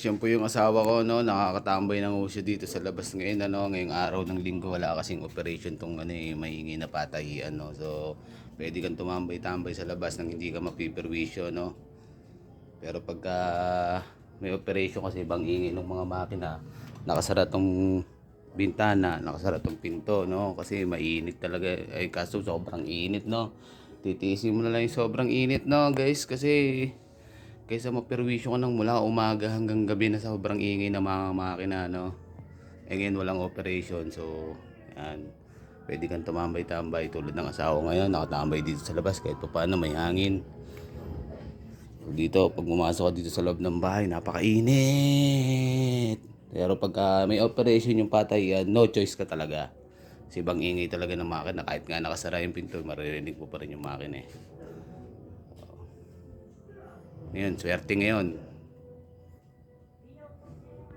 Siya po yung asawa ko, no, nakakatambay ng uso dito sa labas ngayon, ano, ngayong araw ng linggo, wala kasing operation tong ano eh, maingay na patahian, no. So, pwede kang tumambay-tambay sa labas nang hindi ka mapiperwisyo, no. Pero pagka may operation kasi ibang ingay ng mga makina, nakasara tong bintana, nakasara tong pinto, no, kasi mainit talaga, ay kaso sobrang init, no. Titiisin mo na lang yung sobrang init, no, guys, kasi kaysa maperwisyo ka ng mula umaga hanggang gabi na sa sobrang ingay ng mga makina, no? Eh ngayon walang operation, so yan. Pwede kang tumambay-tambay tulad ng asawa ko ngayon, nakatambay dito sa labas kahit pa paano may hangin. Dito, pag pumasok ka dito sa loob ng bahay, napakainit. Pero pagka may operation yung patay, no choice ka talaga. Kasi ibang ingay talaga ng makina, kahit nga nakasara yung pinto, maririnig mo pa rin yung makina eh. Ngayon, swerte ngayon.